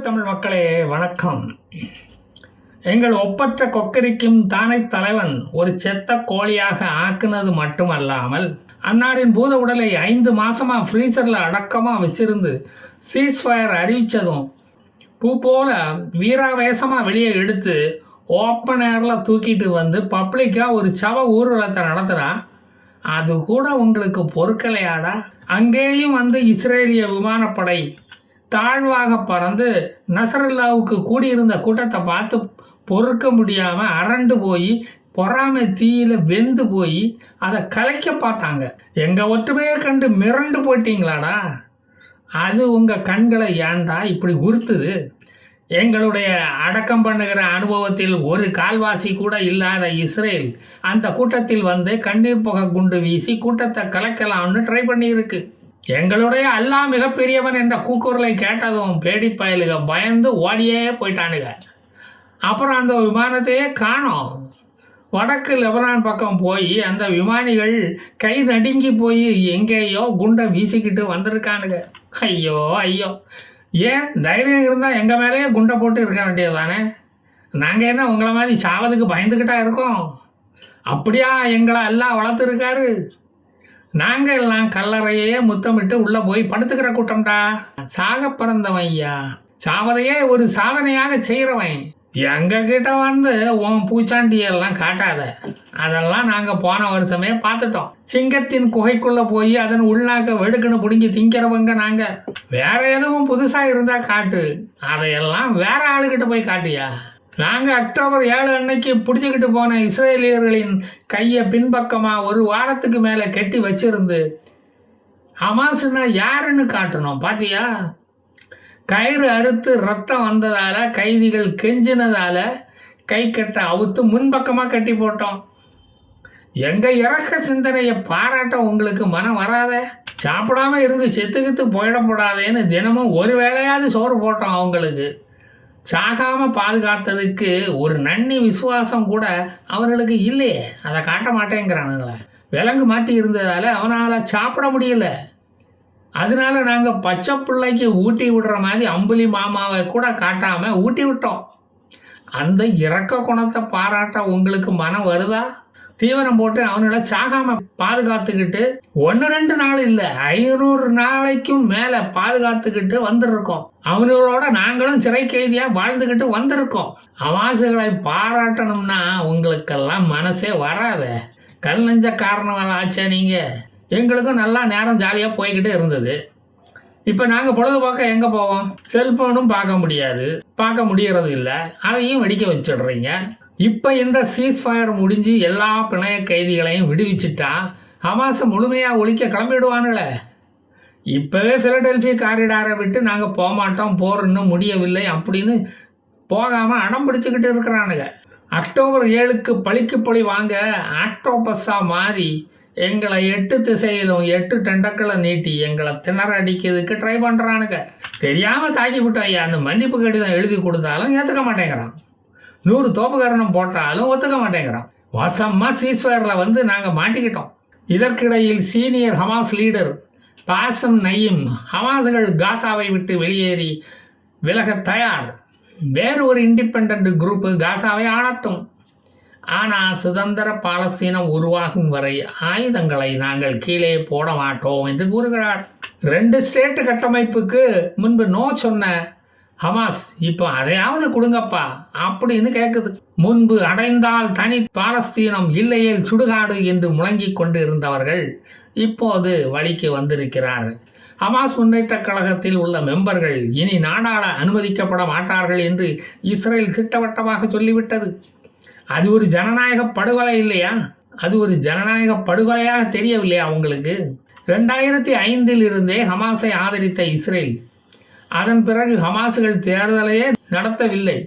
தமிழ் மக்களே வணக்கம். எங்கள் ஒப்பற்ற கொக்கரிக்கும் தானை தலைவன் ஒரு செத்த கோழியாக ஆக்குனது மட்டுமல்லாமல் அன்னாரின் பூத உடலை 5 மாசமா ஃப்ரீசரில் அடக்கமாக வச்சிருந்து சீஸ்ஃபயர் அறிவித்ததும் பூ போல வீராவேசமாக வெளியே எடுத்து ஓப்பன் ஏரில் தூக்கிட்டு வந்து பப்ளிக்காக ஒரு சவ ஊர்வலத்தை நடத்துகிறா. அது கூட உங்களுக்கு பொறுக்கலையாடா? அங்கேயும் வந்து இஸ்ரேலிய விமானப்படை தாழ்வாக பறந்து நசரல்லாவுக்கு கூடியிருந்த கூட்டத்தை பார்த்து பொறுக்க முடியாமல் அரண்டு போய் பொறாமை தீயில வெந்து போய் அதை கலைக்க பார்த்தாங்க. எங்கள் ஒற்றுமையை கண்டு மிரண்டு போயிட்டீங்களாடா? அது உங்கள் கண்களை ஏண்டா இப்படி உறுத்துது? எங்களுடைய அடக்கம் பண்ணுகிற அனுபவத்தில் ஒரு கால்வாசி கூட இல்லாத இஸ்ரேல் அந்த கூட்டத்தில் வந்து கண்ணீர் புகை குண்டு வீசி கூட்டத்தை கலைக்கலாம்னு ட்ரை பண்ணியிருக்கு. எங்களுடைய அல்லா மிகப்பெரியவன் என்ற கூக்குரலை கேட்டதும் பேடிப்பயலுக பயந்து ஓடியே போயிட்டானுங்க. அப்புறம் அந்த விமானத்தையே காணோம். வடக்கு லெபனான் பக்கம் போய் அந்த விமானிகள் கை நடுங்கி போய் எங்கேயோ குண்டை வீசிக்கிட்டு வந்திருக்கானுங்க. ஐயோ ஐயோ, ஏன் தைரியம் இருந்தால் எங்கள் மேலேயே குண்டை போட்டு இருக்க வேண்டியது தானே? நாங்கள் என்ன உங்களை மாதிரி சாவதுக்கு பயந்துக்கிட்டா இருக்கோம்? அப்படியா எங்களை எல்லாம் வளர்த்துருக்காரு? நாங்கள் எல்லாம் கல்லறையே முத்தமிட்டு உள்ளே போய் படுத்துக்கிற கூட்டம்டா. சாக பிறந்தவன் ஐயா, சாவதையே ஒரு சாதனையாக செய்கிறவன். எங்ககிட்ட வந்து உன் பூச்சாண்டியெல்லாம் காட்டாத. அதெல்லாம் நாங்கள் போன வருஷமே பார்த்துட்டோம். சிங்கத்தின் குகைக்குள்ளே போய் அதன் உள்நாக்க வெடுக்குன்னு பிடிங்கி திங்கிறவங்க நாங்கள். வேற எதுவும் புதுசாக இருந்தால் காட்டு, அதையெல்லாம் வேற ஆளுகிட்ட போய் காட்டியா? நாங்கள் அக்டோபர் 7 அன்னைக்கு பிடிச்சிக்கிட்டு போன இஸ்ரேலியர்களின் கையை பின்பக்கமாக ஒரு வாரத்துக்கு மேலே கட்டி வச்சிருந்து ஹமாஸ்னா யாருன்னு காட்டணும் பார்த்தியா? கயிறு அறுத்து ரத்தம் வந்ததால் கைதிகள் கெஞ்சினதால் கை கட்ட அவுத்து முன்பக்கமாக கட்டி போட்டோம். எங்கள் இறக்க சிந்தனையை பாராட்ட உங்களுக்கு மனம் வராத? சாப்பிடாம இருந்து செத்துக்கிட்டு போயிடப்படாதேன்னு தினமும் ஒரு வேளையாவது சோறு போட்டோம். அவங்களுக்கு சாகாமல் பாதுகாத்ததுக்கு ஒரு நன்னி விசுவாசம் கூட அவர்களுக்கு இல்லையே. அதை காட்ட மாட்டேங்கிறானுங்களே. விலங்கு மாட்டி இருந்ததால் அவனால் சாப்பிட முடியல. அதனால நாங்கள் பச்சை பிள்ளைக்கு ஊட்டி விடுற மாதிரி அம்புலி மாமாவை கூட காட்டாமல் ஊட்டி விட்டோம். அந்த இறக்க குணத்தை பாராட்ட உங்களுக்கு மனம் வருதா? தீவனம் போட்டு அவங்கள சாகாமல் பாதுகாத்துக்கிட்டு 1-2 நாள் இல்லை 500 நாளைக்கும் மேலே பாதுகாத்துக்கிட்டு வந்துருக்கோம். அவங்களோட நாங்களும் சிறை கைதியாக வாழ்ந்துக்கிட்டு வந்திருக்கோம். அமாசுகளை பாராட்டணும்னா உங்களுக்கெல்லாம் மனசே வராத. கல் நெஞ்ச காரணம் ஆச்சே நீங்கள். எங்களுக்கும் நல்லா நேரம் ஜாலியாக போய்கிட்டு இருந்தது. இப்போ நாங்கள் பொழுதுபோக்க எங்கே போவோம்? செல்ஃபோனும் பார்க்க முடியாது, பார்க்க முடியறது இல்லை. அதையும் வெடிக்க வச்சிடுறீங்க. இப்போ இந்த சீஸ்ஃபயர் முடிஞ்சு எல்லா பிணைய கைதிகளையும் விடுவிச்சிட்டா ஹமாஸை முழுமையாக ஒழிக்க கிளம்பிடுவானுங்களே. இப்போவே ஃபிலடெல்ஃபி காரிடாரை விட்டு நாங்கள் போக மாட்டோம், போர் இன்னும் முடியவில்லை அப்படின்னு போகாமல் அடம் பிடிச்சிக்கிட்டு இருக்கிறானுங்க. அக்டோபர் 7க்கு பழிக்கு பழி வாங்க ஆக்டோபஸாக மாறி எங்களை 8 திசையிலும் 8 டெண்டக்களை நீட்டி எங்களை திணற அடிக்கிறதுக்கு ட்ரை பண்ணுறானுங்க. தெரியாமல் தாக்கி விட்டோம் ஐயா. அந்த மன்னிப்பு கடிதம் எழுதி கொடுத்தாலும் ஏற்றுக்க மாட்டேங்கிறான். 100 தோப்புகரணம் போட்டாலும் ஒத்துக்க மாட்டேங்கிறான். வசமாக சீஸ்ஃபயரில் வந்து நாங்கள் மாட்டிக்கிட்டோம். இதற்கிடையில் சீனியர் ஹமாஸ் லீடர் பாசம் நயீம் ஹமாஸ்கள் காசாவை விட்டு வெளியேறி விலக தயார். வேறு ஒரு இண்டிபெண்ட் குரூப்பு காசாவை ஆளட்டும். ஆனால் சுதந்திர பாலஸ்தீனம் உருவாகும் வரை ஆயுதங்களை நாங்கள் கீழே போட மாட்டோம் என்று கூறுகிறார். 2 ஸ்டேட் கட்டமைப்புக்கு முன்பு நோ சொன்ன ஹமாஸ் இப்போ அதையாவது கொடுங்கப்பா அப்படின்னு கேட்குது. முன்பு அடைந்தால் தனி பாலஸ்தீனம், இல்லையேல் சுடுகாடு என்று முழங்கி கொண்டு இருந்தவர்கள் இப்போது வழிக்கு வந்திருக்கிறார்கள். ஹமாஸ் முன்னேற்ற கழகத்தில் உள்ள மெம்பர்கள் இனி நாடாள அனுமதிக்கப்பட மாட்டார்கள் என்று இஸ்ரேல் திட்டவட்டமாக சொல்லிவிட்டது. அது ஒரு ஜனநாயக படுகொலை இல்லையா? அது ஒரு ஜனநாயக படுகொலையாக தெரியவில்லையா உங்களுக்கு? 2005 இருந்தே ஹமாஸை ஆதரித்த இஸ்ரேல் அதன் பிறகு ஹமாஸுகள் தேர்தலையே நடத்தவில்லை.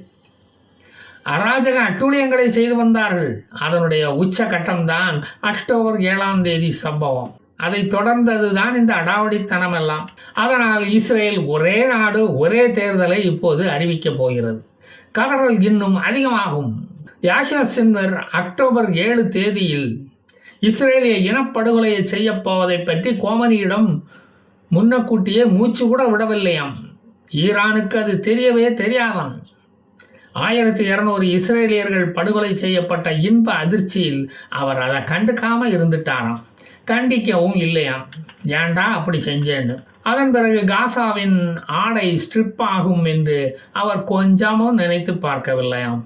அராஜக அட்டூழியங்களை செய்து வந்தார்கள். அதனுடைய உச்ச கட்டம்தான் அக்டோபர் 7 சம்பவம். அதை தொடர்ந்தது தான் இந்த அடாவடித்தனம் எல்லாம். அதனால் இஸ்ரேல் ஒரே நாடு ஒரே தேர்தலை இப்போது அறிவிக்கப் போகிறது. கதறல் இன்னும் அதிகமாகும். யாஷர் சின்வர் அக்டோபர் 7 இஸ்ரேலிய இனப்படுகொலையை செய்யப்போவதை பற்றி கோமனியிடம் முன்னக்கூட்டியே மூச்சு கூட விடவில்லையாம். ஈரானுக்கு அது தெரியவே தெரியாதாம். 1200 இஸ்ரேலியர்கள் படுகொலை செய்யப்பட்ட இன்ப அதிர்ச்சியில் அவர் அதை கண்டுக்காம இருந்துட்டாராம். கண்டிக்கவும் இல்லையாம். ஏன்டா அப்படி செஞ்சேன்னு. அதன் பிறகு காசாவின் ஆடை ஸ்ட்ரிப் ஆகும் என்று அவர் கொஞ்சமும் நினைத்து பார்க்கவில்லையாம்.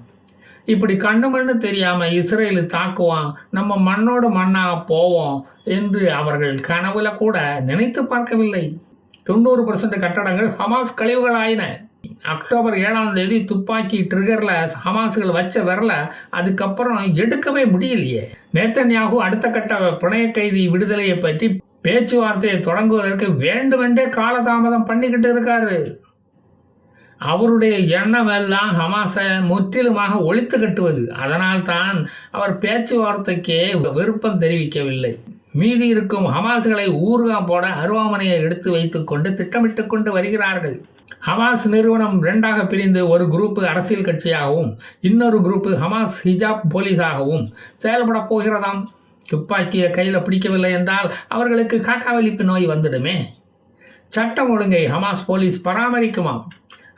இப்படி கண்ணு மண்ணு தெரியாம இஸ்ரேலு தாக்குவான், நம்ம மண்ணோடு மண்ணா போவோம் என்று அவர்கள் கனவுல கூட நினைத்து பார்க்கவில்லை. 90% கட்டடங்கள் ஹமாஸ் கழிவுகளாயின. அக்டோபர் 7ஆம் தேதி துப்பாக்கி ட்ரிகர்ல ஹமாஸ்கள் வச்ச விரல அதுக்கப்புறம் எடுக்கவே முடியலையே. நேத்தன்யாகு அடுத்த கட்ட பிணைய கைதி விடுதலையை பற்றி பேச்சுவார்த்தையை தொடங்குவதற்கு வேண்டுமென்றே காலதாமதம் பண்ணிக்கிட்டு இருக்காரு. அவருடைய எண்ணம் எல்லாம் ஹமாஸை முற்றிலுமாக ஒழித்து கட்டுவது. அதனால் தான் அவர் பேச்சுவார்த்தைக்கே விருப்பம் தெரிவிக்கவில்லை. மீதி இருக்கும் ஹமாஸ்களை ஊர்கா போட அருவாமனையை எடுத்து வைத்துக்கொண்டு திட்டமிட்டு கொண்டு வருகிறார்கள். ஹமாஸ் நிறுவனம் 2ஆக பிரிந்து ஒரு குரூப்பு அரசியல் கட்சியாகவும் இன்னொரு குரூப்பு ஹமாஸ் ஹிஜாப் போலீஸாகவும் செயல்பட போகிறதாம். துப்பாக்கியை கையில் பிடிக்கவில்லை என்றால் அவர்களுக்கு காக்காவலிப்பு நோய் வந்துடுமே. சட்டம் ஒழுங்கை ஹமாஸ் போலீஸ் பராமரிக்குமாம்.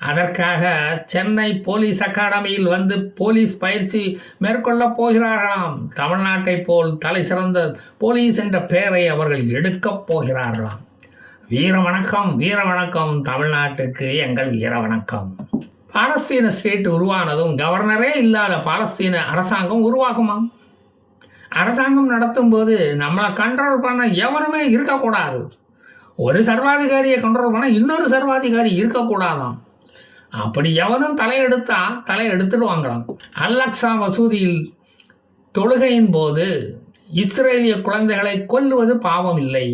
அதற்காக சென்னை போலீஸ் அகாடமியில் வந்து போலீஸ் பயிற்சி மேற்கொள்ள போகிறார்களாம். தமிழ்நாட்டை போல் தலை சிறந்த போலீஸ் என்ற பெயரை அவர்கள் எடுக்கப் போகிறார்களாம். வீர வணக்கம், வீர வணக்கம், தமிழ்நாட்டுக்கு எங்கள் வீர வணக்கம். பாலஸ்தீன ஸ்டேட் உருவானதும் கவர்னரே இல்லாத பாலஸ்தீன அரசாங்கம் உருவாகுமாம். அரசாங்கம் நடத்தும் போது நம்மளை கண்ட்ரோல் பண்ண எவனுமே இருக்கக்கூடாது. ஒரு சர்வாதிகாரியை கண்ட்ரோல் பண்ண இன்னொரு சர்வாதிகாரி இருக்கக்கூடாதாம். அப்படி எவனும் தலையெடுத்தா தலையெடுத்துடுவாங்களாம். அல்-அக்ஸா மசூதியில் தொழுகையின் போது இஸ்ரேலிய குழந்தைகளை கொல்லுவது பாவம் இல்லை,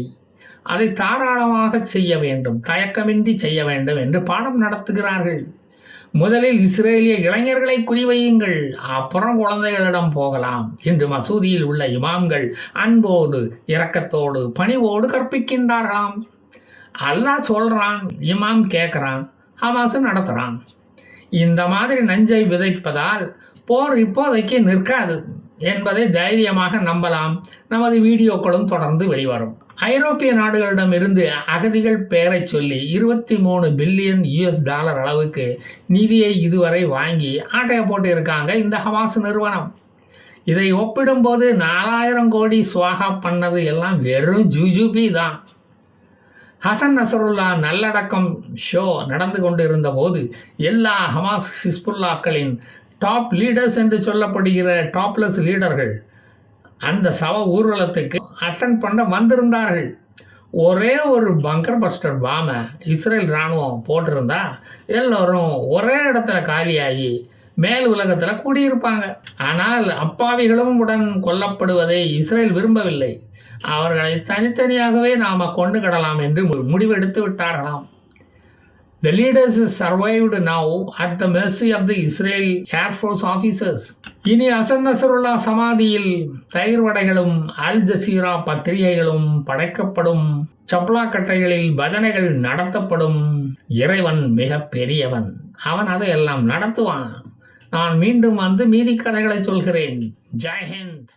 அதை தாராளமாக செய்ய வேண்டும், தயக்கமின்றி செய்ய வேண்டும் என்று பாடம் நடத்துகிறார்கள். முதலில் இஸ்ரேலிய இளைஞர்களை குறிவையுங்கள், அப்புறம் குழந்தைகளிடம் போகலாம் என்று மசூதியில் உள்ள இமாம்கள் அன்போடு இரக்கத்தோடு பணிவோடு கற்பிக்கின்றார்களாம். அல்லாஹ் சொல்றான், இமாம் கேட்குறான், ஹமாஸ் நடத்துகிறான். இந்த மாதிரி நஞ்சை விதைப்பதால் போர் இப்போதைக்கு நிற்காது என்பதை தைரியமாக நம்பலாம். நமது வீடியோக்களும் தொடர்ந்து வெளிவரும். ஐரோப்பிய நாடுகளிடம் இருந்து அகதிகள் பெயரை சொல்லி $23 பில்லியன் அளவுக்கு நிதியை இதுவரை வாங்கி ஆட்டையை போட்டு இருக்காங்க இந்த ஹமாஸ் நிறுவனம். இதை ஒப்பிடும்போது 4000 கோடி ஸ்வாகா பண்ணது எல்லாம் வெறும் ஜுஜுபி தான். ஹசன் நசருல்லா நல்லடக்கம் ஷோ நடந்து கொண்டிருந்த போது எல்லா ஹமாஸ் ஹிஸ்புல்லாக்களின் டாப் லீடர்ஸ் என்று சொல்லப்படுகிற டாப்லெஸ் லீடர்கள் அந்த சவ ஊர்வலத்துக்கு அட்டன் பண்ண வந்திருந்தார்கள். ஒரே ஒரு பங்கர் பஸ்டர் பாமை இஸ்ரேல் இராணுவம் போட்டிருந்தா எல்லோரும் ஒரே இடத்துல காலியாகி மேல் உலகத்தில் கூடியிருப்பாங்க. ஆனால் அப்பாவிகளும் உடன் கொல்லப்படுவதை இஸ்ரேல் விரும்பவில்லை. அவர்களை தனித்தனியாகவே நாம் கொண்டு கடலாம் என்று முடிவெடுத்து விட்டார்களாம். The leaders survived now at the mercy of the Israel Air Force officers. இனி ஹசன் நசருல்லா சமாதியில் தயிர் வடைகளும் அல் ஜசீரா பத்திரிகைகளும் படைக்கப்படும், சப்லா கட்டைகளில் பஜனைகள் நடத்தப்படும். இறைவன் மிக பெரியவன், அவன் அதையெல்லாம் நடத்துவான். நான் மீண்டும் வந்து மீதி கதைகளை சொல்கிறேன். ஜெய் ஹிந்த்.